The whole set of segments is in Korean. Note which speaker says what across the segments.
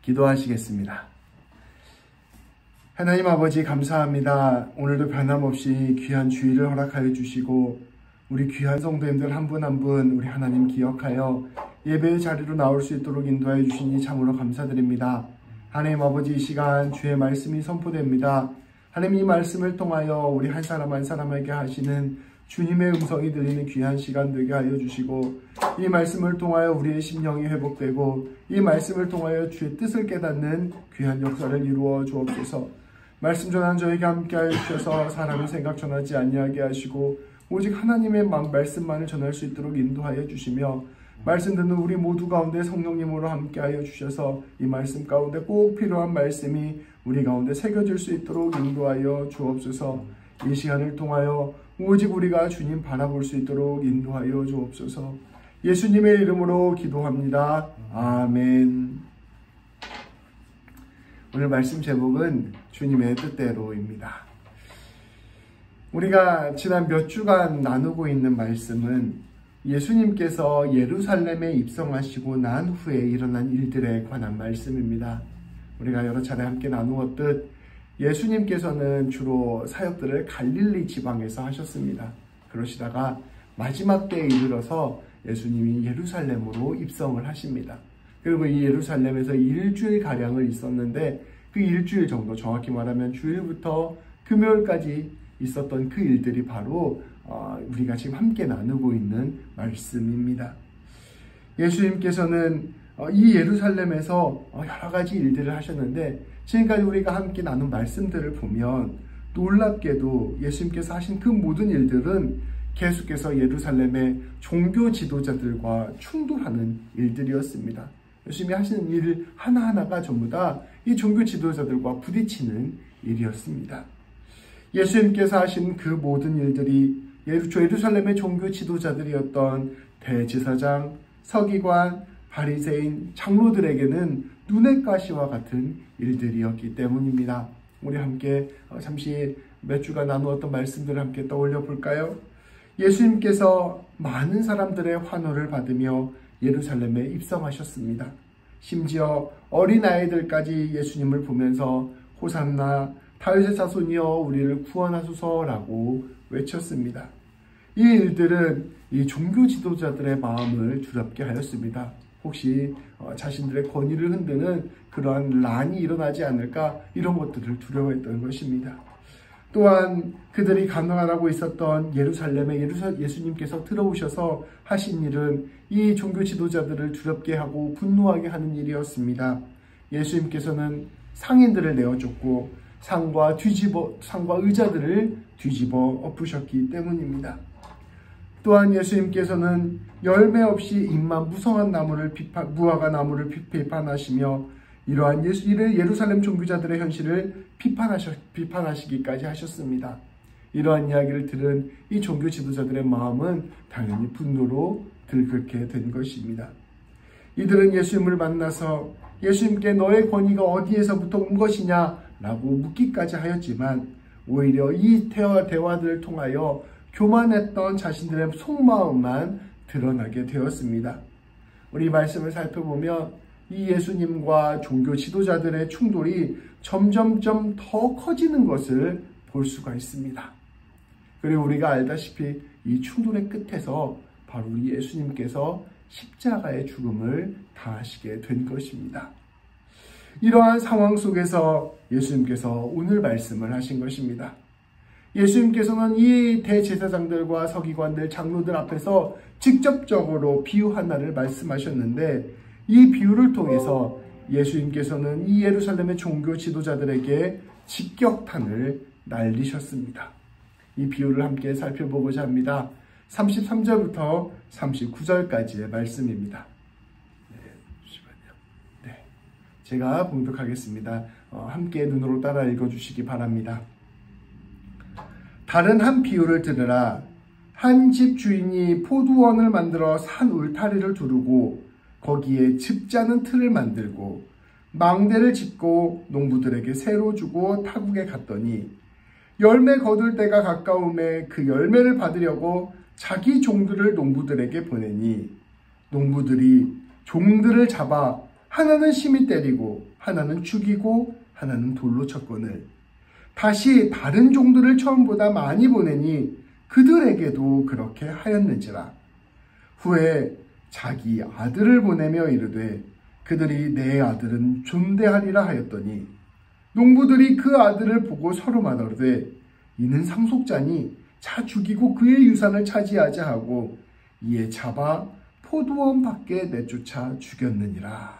Speaker 1: 기도하시겠습니다. 하나님 아버지 감사합니다. 오늘도 변함없이 귀한 주일을 허락하여 주시고 우리 귀한 성도님들 한 분 한 분 우리 하나님 기억하여 예배의 자리로 나올 수 있도록 인도하여 주시니 참으로 감사드립니다. 하나님 아버지 이 시간 주의 말씀이 선포됩니다. 하나님 이 말씀을 통하여 우리 한 사람 한 사람에게 하시는 주님의 음성이 들리는 귀한 시간 되게 하여 주시고 이 말씀을 통하여 우리의 심령이 회복되고 이 말씀을 통하여 주의 뜻을 깨닫는 귀한 역사를 이루어 주옵소서. 말씀 전하는 저에게 함께하여 주셔서 사람의 생각 전하지 아니하게 하시고 오직 하나님의 말씀만을 전할 수 있도록 인도하여 주시며 말씀 듣는 우리 모두 가운데 성령님으로 함께하여 주셔서 이 말씀 가운데 꼭 필요한 말씀이 우리 가운데 새겨질 수 있도록 인도하여 주옵소서. 이 시간을 통하여 오직 우리가 주님 바라볼 수 있도록 인도하여 주옵소서. 예수님의 이름으로 기도합니다. 아멘. 오늘 말씀 제목은 주님의 뜻대로입니다. 우리가 지난 몇 주간 나누고 있는 말씀은 예수님께서 예루살렘에 입성하시고 난 후에 일어난 일들에 관한 말씀입니다. 우리가 여러 차례 함께 나누었듯 예수님께서는 주로 사역들을 갈릴리 지방에서 하셨습니다. 그러시다가 마지막 때에 이르러서 예수님이 예루살렘으로 입성을 하십니다. 그리고 이 예루살렘에서 일주일가량을 있었는데 그 일주일 정도, 정확히 말하면 주일부터 금요일까지 있었던 그 일들이 바로 우리가 지금 함께 나누고 있는 말씀입니다. 예수님께서는 이 예루살렘에서 여러 가지 일들을 하셨는데 지금까지 우리가 함께 나눈 말씀들을 보면 놀랍게도 예수님께서 하신 그 모든 일들은 계속해서 예루살렘의 종교 지도자들과 충돌하는 일들이었습니다. 예수님이 하시는 일 하나하나가 전부 다 이 종교 지도자들과 부딪히는 일이었습니다. 예수님께서 하신 그 모든 일들이 예루살렘의 종교 지도자들이었던 대제사장, 서기관, 바리새인, 장로들에게는 눈의 가시와 같은 일들이었기 때문입니다. 우리 함께 잠시 몇 주간 나누었던 말씀들을 함께 떠올려 볼까요? 예수님께서 많은 사람들의 환호를 받으며 예루살렘에 입성하셨습니다. 심지어 어린아이들까지 예수님을 보면서 호산나 다윗의 자손이여 우리를 구원하소서라고 외쳤습니다. 이 일들은 이 종교 지도자들의 마음을 두렵게 하였습니다. 혹시 자신들의 권위를 흔드는 그러한 난이 일어나지 않을까 이런 것들을 두려워했던 것입니다. 또한 그들이 감당하라고 있었던 예루살렘에 예수님께서 들어오셔서 하신 일은 이 종교 지도자들을 두렵게 하고 분노하게 하는 일이었습니다. 예수님께서는 상인들을 내어줬고 상과 의자들을 뒤집어 엎으셨기 때문입니다. 또한 예수님께서는 열매 없이 잎만 무성한 무화과 나무를 비판하시며 이러한 예루살렘 종교자들의 현실을 비판하시기까지 하셨습니다. 이러한 이야기를 들은 이 종교 지도자들의 마음은 당연히 분노로 들끓게 된 것입니다. 이들은 예수님을 만나서 예수님께 너의 권위가 어디에서부터 온 것이냐 라고 묻기까지 하였지만 오히려 이 대화들을 통하여 교만했던 자신들의 속마음만 드러나게 되었습니다. 우리 말씀을 살펴보면 이 예수님과 종교 지도자들의 충돌이 점점점 더 커지는 것을 볼 수가 있습니다. 그리고 우리가 알다시피 이 충돌의 끝에서 바로 우리 예수님께서 십자가의 죽음을 당하시게 된 것입니다. 이러한 상황 속에서 예수님께서 오늘 말씀을 하신 것입니다. 예수님께서는 이 대제사장들과 서기관들, 장로들 앞에서 직접적으로 비유 하나를 말씀하셨는데 이 비유를 통해서 예수님께서는 이 예루살렘의 종교 지도자들에게 직격탄을 날리셨습니다. 이 비유를 함께 살펴보고자 합니다. 33절부터 39절까지의 말씀입니다. 제가 봉독하겠습니다. 함께 눈으로 따라 읽어주시기 바랍니다. 다른 한 비유를 들으라. 한 집 주인이 포도원을 만들어 산 울타리를 두르고 거기에 즙자는 틀을 만들고 망대를 짓고 농부들에게 새로 주고 타국에 갔더니 열매 거둘 때가 가까움에 그 열매를 받으려고 자기 종들을 농부들에게 보내니 농부들이 종들을 잡아 하나는 심히 때리고 하나는 죽이고 하나는 돌로 쳤거늘 다시 다른 종들을 처음보다 많이 보내니 그들에게도 그렇게 하였는지라. 후에 자기 아들을 보내며 이르되 그들이 내 아들은 존대하리라 하였더니 농부들이 그 아들을 보고 서로 말하되 이는 상속자니 자 죽이고 그의 유산을 차지하자 하고 이에 잡아 포도원 밖에 내쫓아 죽였느니라.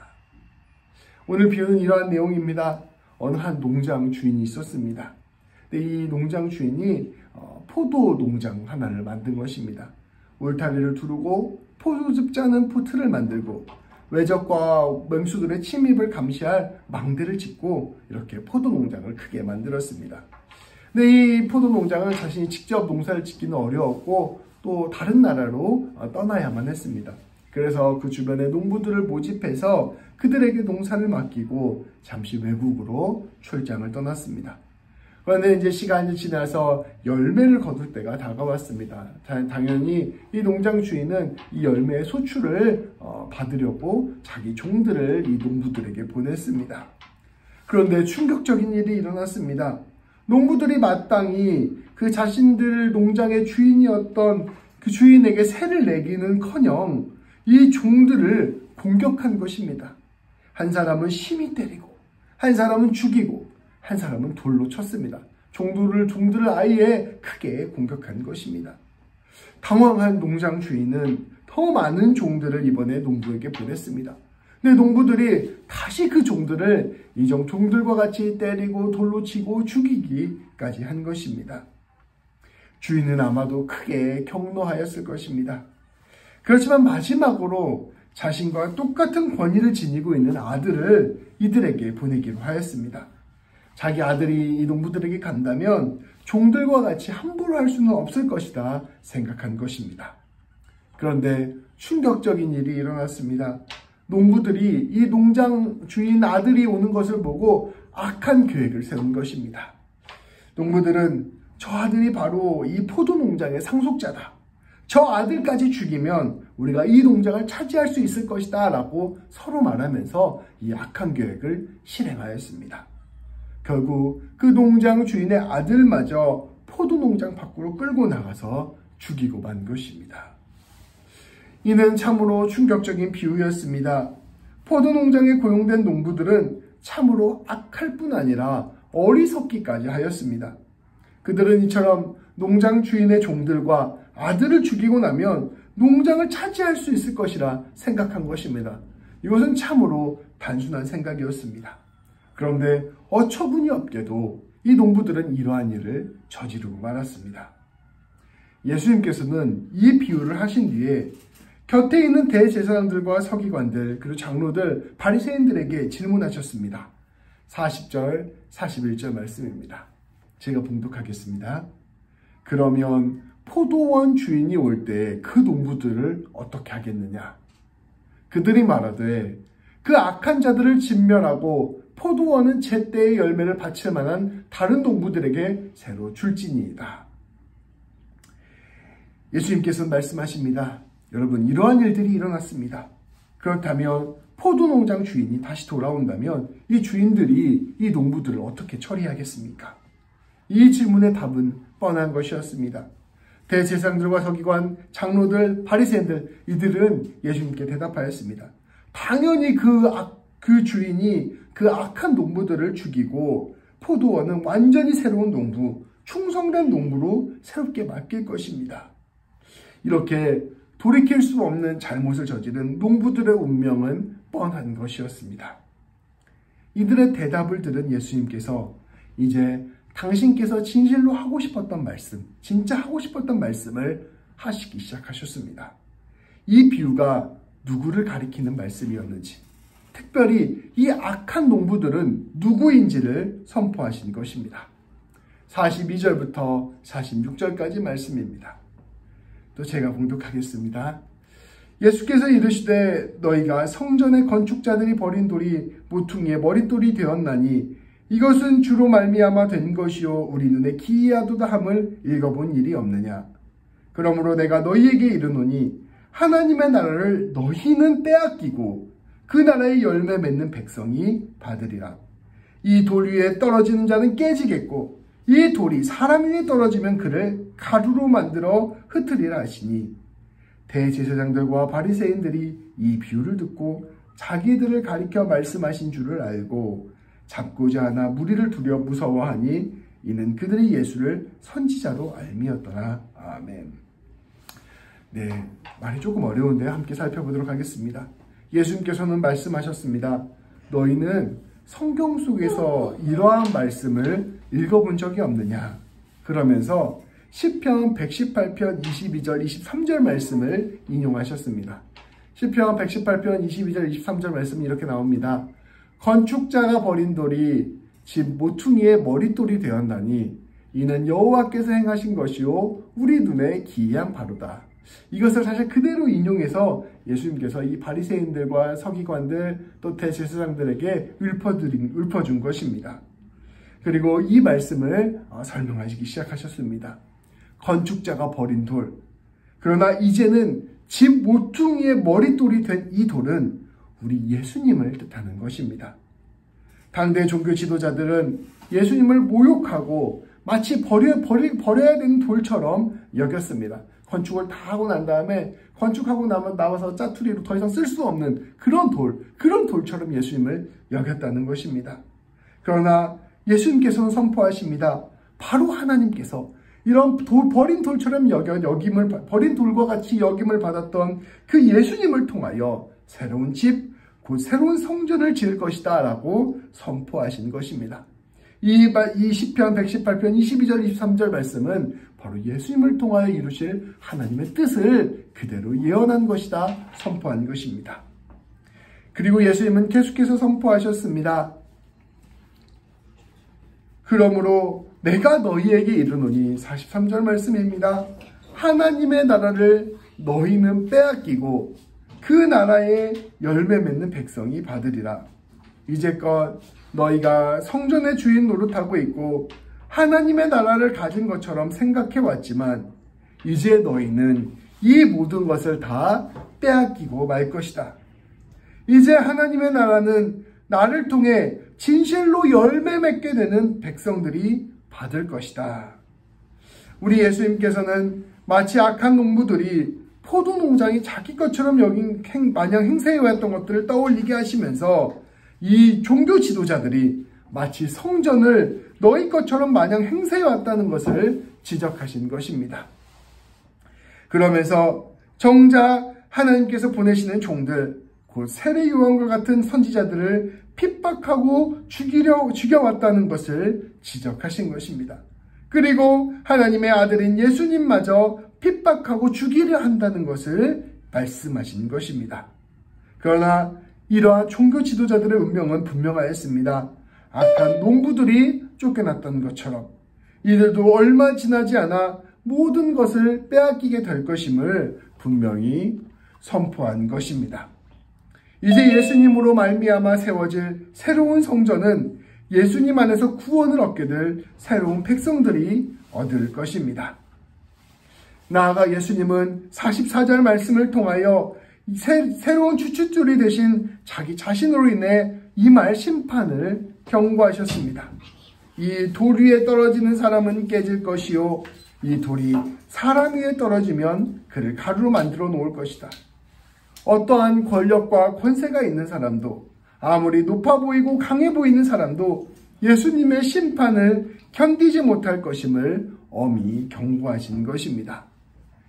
Speaker 1: 오늘 비유는 이러한 내용입니다. 어느 한 농장 주인이 있었습니다. 근데 이 농장 주인이 포도 농장 하나를 만든 것입니다. 울타리를 두르고 포도즙 짜는 포트를 만들고 외적과 맹수들의 침입을 감시할 망대를 짓고 이렇게 포도 농장을 크게 만들었습니다. 근데 이 포도 농장은 자신이 직접 농사를 짓기는 어려웠고 또 다른 나라로 떠나야만 했습니다. 그래서 그 주변의 농부들을 모집해서 그들에게 농사를 맡기고 잠시 외국으로 출장을 떠났습니다. 그런데 이제 시간이 지나서 열매를 거둘 때가 다가왔습니다. 당연히 이 농장 주인은 이 열매의 소출을 받으려고 자기 종들을 이 농부들에게 보냈습니다. 그런데 충격적인 일이 일어났습니다. 농부들이 마땅히 그 자신들 농장의 주인이었던 그 주인에게 세를 내기는커녕 이 종들을 공격한 것입니다. 한 사람은 심히 때리고 한 사람은 죽이고 한 사람은 돌로 쳤습니다. 종들을 아예 크게 공격한 것입니다. 당황한 농장 주인은 더 많은 종들을 이번에 농부에게 보냈습니다. 근데 농부들이 다시 그 종들을 이전 종들과 같이 때리고 돌로 치고 죽이기까지 한 것입니다. 주인은 아마도 크게 경노하였을 것입니다. 그렇지만 마지막으로 자신과 똑같은 권위를 지니고 있는 아들을 이들에게 보내기로 하였습니다. 자기 아들이 이 농부들에게 간다면 종들과 같이 함부로 할 수는 없을 것이다 생각한 것입니다. 그런데 충격적인 일이 일어났습니다. 농부들이 이 농장 주인 아들이 오는 것을 보고 악한 계획을 세운 것입니다. 농부들은 저 아들이 바로 이 포도 농장의 상속자다. 저 아들까지 죽이면 우리가 이 농장을 차지할 수 있을 것이다 라고 서로 말하면서 이 악한 계획을 실행하였습니다. 결국 그 농장 주인의 아들마저 포도 농장 밖으로 끌고 나가서 죽이고 만 것입니다. 이는 참으로 충격적인 비유였습니다. 포도 농장에 고용된 농부들은 참으로 악할 뿐 아니라 어리석기까지 하였습니다. 그들은 이처럼 농장 주인의 종들과 아들을 죽이고 나면 농장을 차지할 수 있을 것이라 생각한 것입니다. 이것은 참으로 단순한 생각이었습니다. 그런데 어처구니 없게도 이 농부들은 이러한 일을 저지르고 말았습니다. 예수님께서는 이 비유를 하신 뒤에 곁에 있는 대제사장들과 서기관들 그리고 장로들 바리새인들에게 질문하셨습니다. 40절 41절 말씀입니다. 제가 봉독하겠습니다. 그러면 포도원 주인이 올 때 그 농부들을 어떻게 하겠느냐? 그들이 말하되 그 악한 자들을 진멸하고 포도원은 제때의 열매를 바칠 만한 다른 농부들에게 새로 줄지니이다. 예수님께서 말씀하십니다. 여러분, 이러한 일들이 일어났습니다. 그렇다면 포도농장 주인이 다시 돌아온다면 이 주인들이 이 농부들을 어떻게 처리하겠습니까? 이 질문의 답은 뻔한 것이었습니다. 대제사장들과 서기관, 장로들, 바리새인들 이들은 예수님께 대답하였습니다. 당연히 그 주인이 그 악한 농부들을 죽이고 포도원은 완전히 새로운 농부, 충성된 농부로 새롭게 맡길 것입니다. 이렇게 돌이킬 수 없는 잘못을 저지른 농부들의 운명은 뻔한 것이었습니다. 이들의 대답을 들은 예수님께서 이제 당신께서 진실로 하고 싶었던 말씀, 진짜 하고 싶었던 말씀을 하시기 시작하셨습니다. 이 비유가 누구를 가리키는 말씀이었는지, 특별히 이 악한 농부들은 누구인지를 선포하신 것입니다. 42절부터 46절까지 말씀입니다. 또 제가 봉독하겠습니다. 예수께서 이르시되 너희가 성전의 건축자들이 버린 돌이 모퉁이의 머릿돌이 되었나니 이것은 주로 말미암아 된 것이요 우리 눈에 기이하도다 함을 읽어본 일이 없느냐. 그러므로 내가 너희에게 이르노니 하나님의 나라를 너희는 빼앗기고 그 나라의 열매 맺는 백성이 받으리라. 이 돌 위에 떨어지는 자는 깨지겠고 이 돌이 사람 위에 떨어지면 그를 가루로 만들어 흩으리라 하시니 대제사장들과 바리새인들이 이 비유를 듣고 자기들을 가리켜 말씀하신 줄을 알고 잡고자 하나 무리를 두려 무서워하니 이는 그들이 예수를 선지자로 알미었더라. 아멘. 네, 말이 조금 어려운데 함께 살펴보도록 하겠습니다. 예수님께서는 말씀하셨습니다. 너희는 성경 속에서 이러한 말씀을 읽어본 적이 없느냐? 그러면서 시편 118편 22절 23절 말씀을 인용하셨습니다. 시편 118편 22절 23절 말씀이 이렇게 나옵니다. 건축자가 버린 돌이 집 모퉁이의 머릿돌이 되었나니 이는 여호와께서 행하신 것이요 우리 눈에 기이한 바로다. 이것을 사실 그대로 인용해서 예수님께서 이 바리새인들과 서기관들 또 대제사장들에게 읊어준 것입니다. 그리고 이 말씀을 설명하시기 시작하셨습니다. 건축자가 버린 돌. 그러나 이제는 집 모퉁이의 머릿돌이 된 이 돌은 우리 예수님을 뜻하는 것입니다. 당대 종교 지도자들은 예수님을 모욕하고 마치 버려야 되는 돌처럼 여겼습니다. 건축을 다 하고 난 다음에 건축하고 나면 나와서 짜투리로 더 이상 쓸 수 없는 그런 돌처럼 예수님을 여겼다는 것입니다. 그러나 예수님께서는 선포하십니다. 바로 하나님께서 이런 버린 돌처럼 버린 돌과 같이 여김을 받았던 그 예수님을 통하여 새로운 집, 곧 새로운 성전을 지을 것이다 라고 선포하신 것입니다. 이 시편 118편 22절 23절 말씀은 바로 예수님을 통하여 이루실 하나님의 뜻을 그대로 예언한 것이다 선포한 것입니다. 그리고 예수님은 계속해서 선포하셨습니다. 그러므로 내가 너희에게 이르노니 43절 말씀입니다. 하나님의 나라를 너희는 빼앗기고 그 나라에 열매 맺는 백성이 받으리라. 이제껏 너희가 성전의 주인 노릇하고 있고 하나님의 나라를 가진 것처럼 생각해 왔지만 이제 너희는 이 모든 것을 다 빼앗기고 말 것이다. 이제 하나님의 나라는 나를 통해 진실로 열매 맺게 되는 백성들이 받을 것이다. 우리 예수님께서는 마치 악한 농부들이 포도 농장이 자기 것처럼 마냥 행세해왔던 것들을 떠올리게 하시면서 이 종교 지도자들이 마치 성전을 너희 것처럼 마냥 행세해왔다는 것을 지적하신 것입니다. 그러면서 정작 하나님께서 보내시는 종들, 곧 세례 요한과 같은 선지자들을 핍박하고 죽여왔다는 것을 지적하신 것입니다. 그리고 하나님의 아들인 예수님마저 핍박하고 죽이려 한다는 것을 말씀하신 것입니다. 그러나 이러한 종교 지도자들의 운명은 분명하였습니다. 악한 농부들이 쫓겨났던 것처럼 이들도 얼마 지나지 않아 모든 것을 빼앗기게 될 것임을 분명히 선포한 것입니다. 이제 예수님으로 말미암아 세워질 새로운 성전은 예수님 안에서 구원을 얻게 될 새로운 백성들이 얻을 것입니다. 나아가 예수님은 44절 말씀을 통하여 새로운 주춧돌이 되신 자기 자신으로 인해 임할 심판을 경고하셨습니다. 이 돌 위에 떨어지는 사람은 깨질 것이요 이 돌이 사람 위에 떨어지면 그를 가루로 만들어 놓을 것이다. 어떠한 권력과 권세가 있는 사람도 아무리 높아 보이고 강해 보이는 사람도 예수님의 심판을 견디지 못할 것임을 엄히 경고하신 것입니다.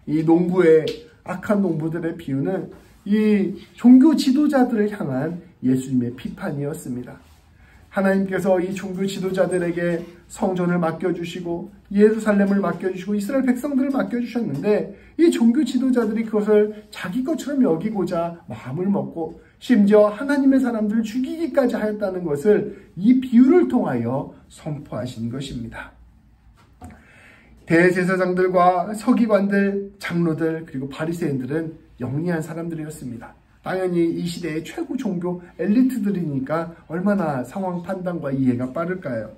Speaker 1: 이 농부의 악한 농부들의 비유는 이 종교 지도자들을 향한 예수님의 비판이었습니다. 하나님께서 이 종교 지도자들에게 성전을 맡겨주시고 예루살렘을 맡겨주시고 이스라엘 백성들을 맡겨주셨는데 이 종교 지도자들이 그것을 자기 것처럼 여기고자 마음을 먹고 심지어 하나님의 사람들을 죽이기까지 하였다는 것을 이 비유를 통하여 선포하신 것입니다. 대제사장들과 서기관들, 장로들 그리고 바리새인들은 영리한 사람들이었습니다. 당연히 이 시대의 최고 종교 엘리트들이니까 얼마나 상황 판단과 이해가 빠를까요?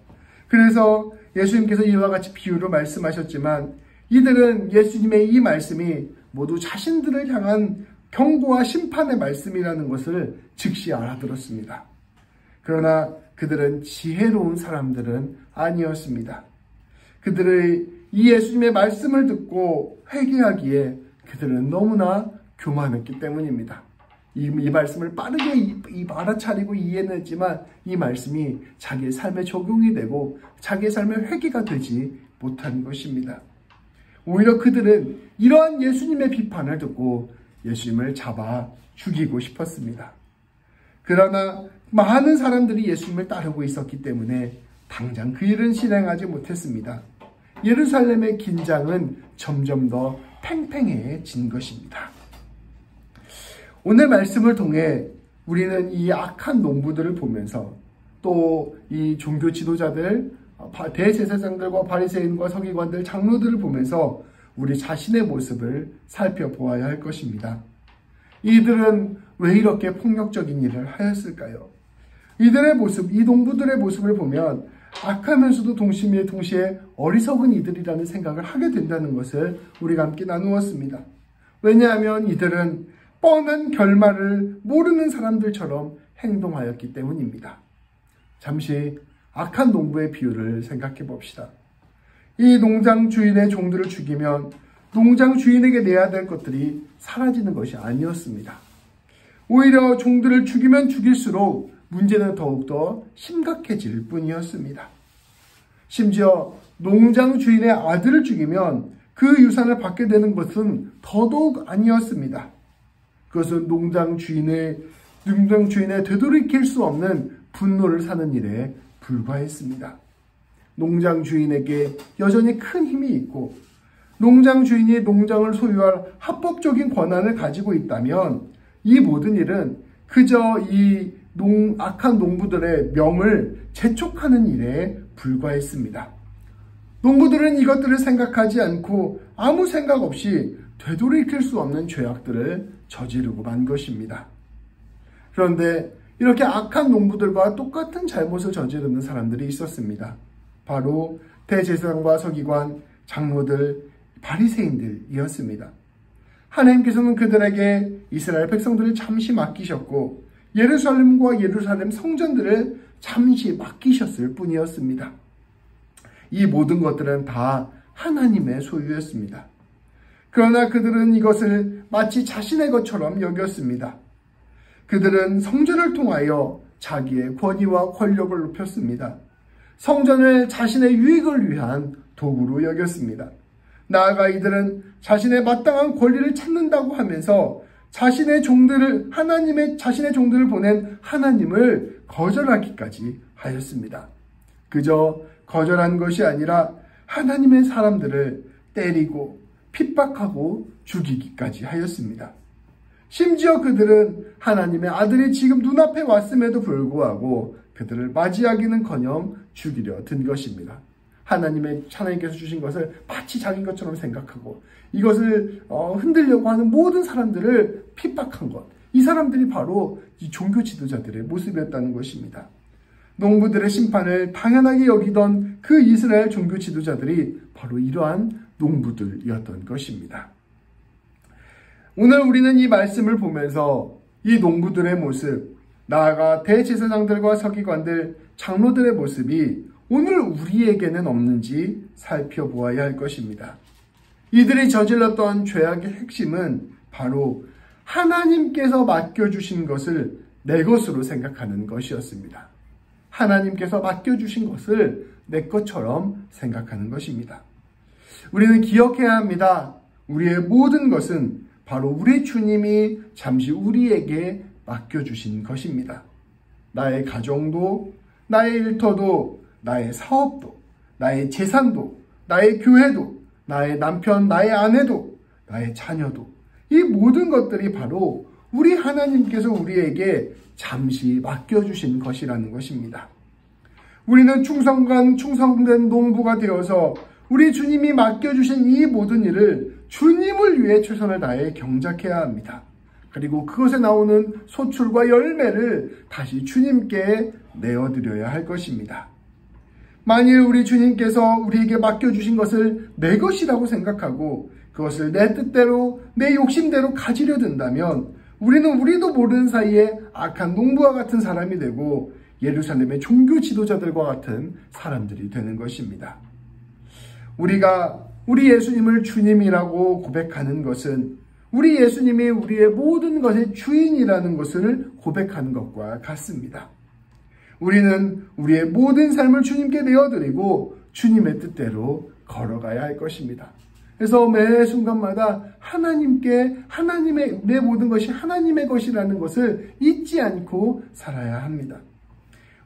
Speaker 1: 그래서 예수님께서 이와 같이 비유로 말씀하셨지만 이들은 예수님의 이 말씀이 모두 자신들을 향한 경고와 심판의 말씀이라는 것을 즉시 알아들었습니다. 그러나 그들은 지혜로운 사람들은 아니었습니다. 그들의 이 예수님의 말씀을 듣고 회개하기에 그들은 너무나 교만했기 때문입니다. 이 말씀을 빠르게 알아차리고 이해는 했지만 이 말씀이 자기의 삶에 적용이 되고 자기의 삶의 회개가 되지 못한 것입니다. 오히려 그들은 이러한 예수님의 비판을 듣고 예수님을 잡아 죽이고 싶었습니다. 그러나 많은 사람들이 예수님을 따르고 있었기 때문에 당장 그 일은 실행하지 못했습니다. 예루살렘의 긴장은 점점 더 팽팽해진 것입니다. 오늘 말씀을 통해 우리는 이 악한 농부들을 보면서 또 이 종교 지도자들, 대제사장들과 바리새인과 서기관들, 장로들을 보면서 우리 자신의 모습을 살펴보아야 할 것입니다. 이들은 왜 이렇게 폭력적인 일을 하였을까요? 이들의 모습, 이 농부들의 모습을 보면 악하면서도 동시에 어리석은 이들이라는 생각을 하게 된다는 것을 우리가 함께 나누었습니다. 왜냐하면 이들은 뻔한 결말을 모르는 사람들처럼 행동하였기 때문입니다. 잠시 악한 농부의 비유를 생각해 봅시다. 이 농장 주인의 종들을 죽이면 농장 주인에게 내야 될 것들이 사라지는 것이 아니었습니다. 오히려 종들을 죽이면 죽일수록 문제는 더욱더 심각해질 뿐이었습니다. 심지어 농장 주인의 아들을 죽이면 그 유산을 받게 되는 것은 더더욱 아니었습니다. 그것은 농장 주인의 되돌이킬 수 없는 분노를 사는 일에 불과했습니다. 농장 주인에게 여전히 큰 힘이 있고 농장 주인이 농장을 소유할 합법적인 권한을 가지고 있다면 이 모든 일은 그저 이 악한 농부들의 명을 재촉하는 일에 불과했습니다. 농부들은 이것들을 생각하지 않고 아무 생각 없이 되돌이킬 수 없는 죄악들을 저지르고 만 것입니다. 그런데 이렇게 악한 농부들과 똑같은 잘못을 저지르는 사람들이 있었습니다. 바로 대제사장과 서기관, 장로들, 바리새인들이었습니다. 하나님께서는 그들에게 이스라엘 백성들을 잠시 맡기셨고 예루살렘과 예루살렘 성전들을 잠시 맡기셨을 뿐이었습니다. 이 모든 것들은 다 하나님의 소유였습니다. 그러나 그들은 이것을 마치 자신의 것처럼 여겼습니다. 그들은 성전을 통하여 자기의 권위와 권력을 높였습니다. 성전을 자신의 유익을 위한 도구로 여겼습니다. 나아가 이들은 자신의 마땅한 권리를 찾는다고 하면서 자신의 종들을 보낸 하나님을 거절하기까지 하였습니다. 그저 거절한 것이 아니라 하나님의 사람들을 때리고 핍박하고 죽이기까지 하였습니다. 심지어 그들은 하나님의 아들이 지금 눈앞에 왔음에도 불구하고 그들을 맞이하기는커녕 죽이려 든 것입니다. 하나님께서 주신 것을 마치 자기 것처럼 생각하고 이것을 흔들려고 하는 모든 사람들을 핍박한 것. 이 사람들이 바로 이 종교 지도자들의 모습이었다는 것입니다. 농부들의 심판을 당연하게 여기던 그 이스라엘 종교 지도자들이 바로 이러한 농부들이었던 것입니다. 오늘 우리는 이 말씀을 보면서 이 농부들의 모습, 나아가 대제사장들과 서기관들, 장로들의 모습이 오늘 우리에게는 없는지 살펴보아야 할 것입니다. 이들이 저질렀던 죄악의 핵심은 바로 하나님께서 맡겨주신 것을 내 것으로 생각하는 것이었습니다. 하나님께서 맡겨주신 것을 내 것처럼 생각하는 것입니다. 우리는 기억해야 합니다. 우리의 모든 것은 바로 우리 주님이 잠시 우리에게 맡겨주신 것입니다. 나의 가정도, 나의 일터도, 나의 사업도, 나의 재산도, 나의 교회도, 나의 남편, 나의 아내도, 나의 자녀도, 이 모든 것들이 바로 우리 하나님께서 우리에게 잠시 맡겨주신 것이라는 것입니다. 우리는 충성된 농부가 되어서 우리 주님이 맡겨주신 이 모든 일을 주님을 위해 최선을 다해 경작해야 합니다. 그리고 그것에 나오는 소출과 열매를 다시 주님께 내어드려야 할 것입니다. 만일 우리 주님께서 우리에게 맡겨주신 것을 내 것이라고 생각하고 그것을 내 뜻대로 내 욕심대로 가지려 든다면 우리도 모르는 사이에 악한 농부와 같은 사람이 되고 예루살렘의 종교 지도자들과 같은 사람들이 되는 것입니다. 우리가 우리 예수님을 주님이라고 고백하는 것은 우리 예수님이 우리의 모든 것의 주인이라는 것을 고백하는 것과 같습니다. 우리는 우리의 모든 삶을 주님께 내어드리고 주님의 뜻대로 걸어가야 할 것입니다. 그래서 매 순간마다 내 모든 것이 하나님의 것이라는 것을 잊지 않고 살아야 합니다.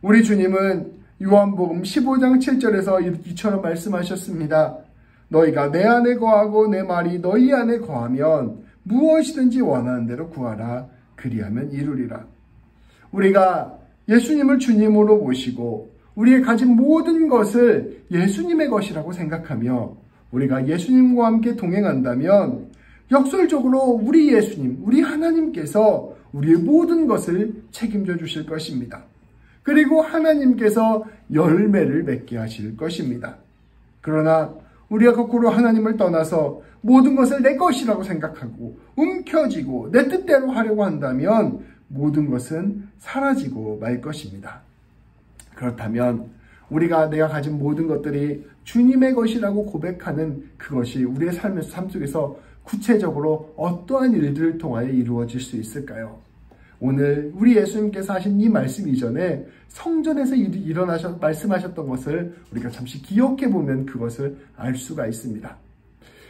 Speaker 1: 우리 주님은 요한복음 15장 7절에서 이처럼 말씀하셨습니다. 너희가 내 안에 거하고 내 말이 너희 안에 거하면 무엇이든지 원하는 대로 구하라. 그리하면 이루리라. 우리가 예수님을 주님으로 모시고 우리의 가진 모든 것을 예수님의 것이라고 생각하며 우리가 예수님과 함께 동행한다면 역설적으로 우리 예수님, 우리 하나님께서 우리의 모든 것을 책임져 주실 것입니다. 그리고 하나님께서 열매를 맺게 하실 것입니다. 그러나 우리가 거꾸로 하나님을 떠나서 모든 것을 내 것이라고 생각하고 움켜쥐고 내 뜻대로 하려고 한다면 모든 것은 사라지고 말 것입니다. 그렇다면 내가 가진 모든 것들이 주님의 것이라고 고백하는 그것이 우리의 삶 속에서 구체적으로 어떠한 일들을 통하여 이루어질 수 있을까요? 오늘 우리 예수님께서 하신 이 말씀 이전에 성전에서 말씀하셨던 것을 우리가 잠시 기억해 보면 그것을 알 수가 있습니다.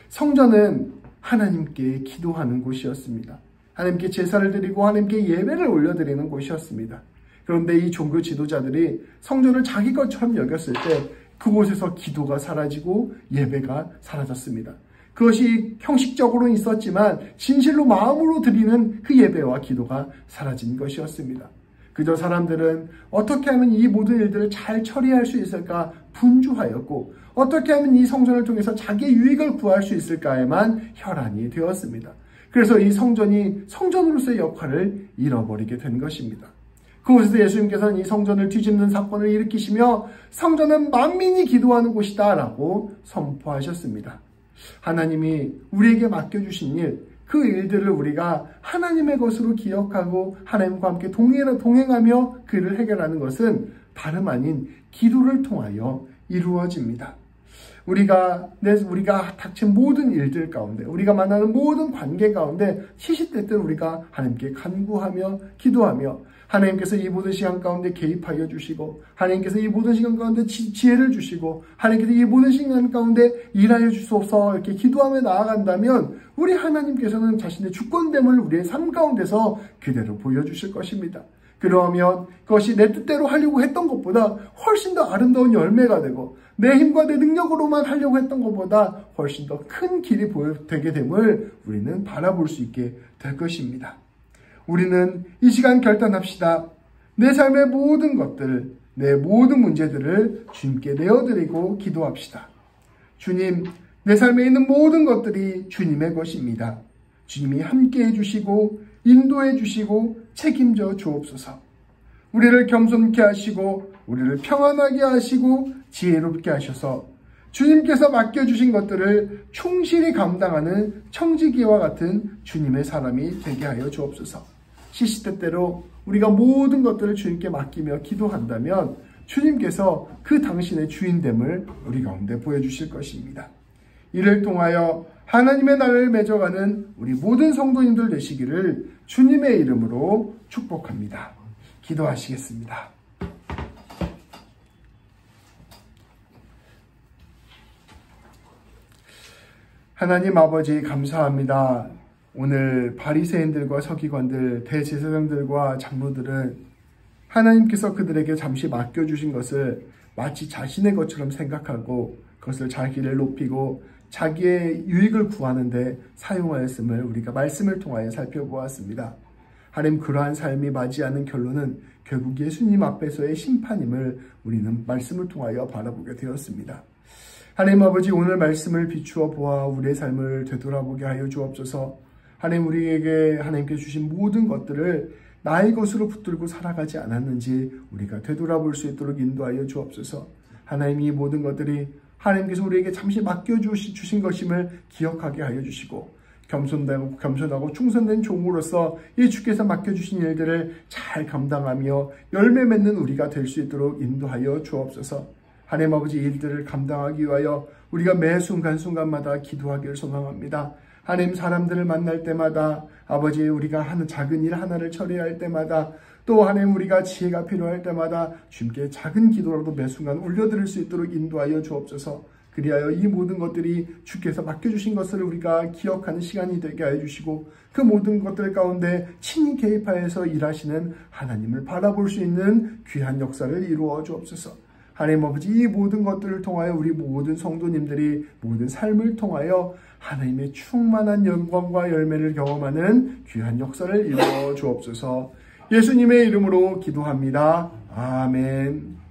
Speaker 1: 성전은 하나님께 기도하는 곳이었습니다. 하나님께 제사를 드리고 하나님께 예배를 올려드리는 곳이었습니다. 그런데 이 종교 지도자들이 성전을 자기 것처럼 여겼을 때 그곳에서 기도가 사라지고 예배가 사라졌습니다. 그것이 형식적으로는 있었지만 진실로 마음으로 드리는 그 예배와 기도가 사라진 것이었습니다. 그저 사람들은 어떻게 하면 이 모든 일들을 잘 처리할 수 있을까 분주하였고 어떻게 하면 이 성전을 통해서 자기의 유익을 구할 수 있을까에만 혈안이 되었습니다. 그래서 이 성전이 성전으로서의 역할을 잃어버리게 된 것입니다. 그곳에서 예수님께서는 이 성전을 뒤집는 사건을 일으키시며 성전은 만민이 기도하는 곳이다 라고 선포하셨습니다. 하나님이 우리에게 맡겨주신 일, 그 일들을 우리가 하나님의 것으로 기억하고 하나님과 함께 동행하며 그를 해결하는 것은 다름 아닌 기도를 통하여 이루어집니다. 우리가 닥친 모든 일들 가운데, 우리가 만나는 모든 관계 가운데 시시때때 우리가 하나님께 간구하며 기도하며 하나님께서 이 모든 시간 가운데 개입하여 주시고 하나님께서 이 모든 시간 가운데 지혜를 주시고 하나님께서 이 모든 시간 가운데 일하여 주소서 이렇게 기도하며 나아간다면 우리 하나님께서는 자신의 주권됨을 우리의 삶 가운데서 그대로 보여주실 것입니다. 그러면 그것이 내 뜻대로 하려고 했던 것보다 훨씬 더 아름다운 열매가 되고 내 힘과 내 능력으로만 하려고 했던 것보다 훨씬 더 큰 길이 되게 됨을 우리는 바라볼 수 있게 될 것입니다. 우리는 이 시간 결단합시다. 내 삶의 모든 것들, 내 모든 문제들을 주님께 내어드리고 기도합시다. 주님, 내 삶에 있는 모든 것들이 주님의 것입니다. 주님이 함께해 주시고 인도해 주시고 책임져 주옵소서. 우리를 겸손케 하시고 우리를 평안하게 하시고 지혜롭게 하셔서 주님께서 맡겨주신 것들을 충실히 감당하는 청지기와 같은 주님의 사람이 되게 하여 주옵소서. 시시때때로 우리가 모든 것들을 주님께 맡기며 기도한다면 주님께서 그 당신의 주인됨을 우리 가운데 보여주실 것입니다. 이를 통하여 하나님의 나라를 맺어가는 우리 모든 성도님들 되시기를 주님의 이름으로 축복합니다. 기도하시겠습니다. 하나님 아버지 감사합니다. 오늘 바리새인들과 서기관들, 대제사장들과 장로들은 하나님께서 그들에게 잠시 맡겨주신 것을 마치 자신의 것처럼 생각하고 그것을 자기를 높이고 자기의 유익을 구하는 데 사용하였음을 우리가 말씀을 통하여 살펴보았습니다. 하나님, 그러한 삶이 맞이하는 결론은 결국 예수님 앞에서의 심판임을 우리는 말씀을 통하여 바라보게 되었습니다. 하나님 아버지, 오늘 말씀을 비추어 보아 우리의 삶을 되돌아보게 하여 주옵소서. 하나님, 우리에게 하나님께 주신 모든 것들을 나의 것으로 붙들고 살아가지 않았는지 우리가 되돌아볼 수 있도록 인도하여 주옵소서. 하나님, 이 모든 것들이 하나님께서 우리에게 잠시 맡겨주신 것임을 기억하게 하여 주시고 겸손하고 충성된 종으로서 이 주께서 맡겨주신 일들을 잘 감당하며 열매 맺는 우리가 될 수 있도록 인도하여 주옵소서. 하나님 아버지, 일들을 감당하기 위하여 우리가 매 순간순간마다 기도하기를 소망합니다. 하나님, 사람들을 만날 때마다 아버지, 우리가 하는 작은 일 하나를 처리할 때마다 또 하나님, 우리가 지혜가 필요할 때마다 주님께 작은 기도라도 매 순간 올려드릴 수 있도록 인도하여 주옵소서. 그리하여 이 모든 것들이 주께서 맡겨주신 것을 우리가 기억하는 시간이 되게 하여 주시고 그 모든 것들 가운데 친히 개입하여서 일하시는 하나님을 바라볼 수 있는 귀한 역사를 이루어 주옵소서. 하나님 아버지, 이 모든 것들을 통하여 우리 모든 성도님들이 모든 삶을 통하여 하나님의 충만한 영광과 열매를 경험하는 귀한 역사를 이루어 주옵소서. 예수님의 이름으로 기도합니다. 아멘.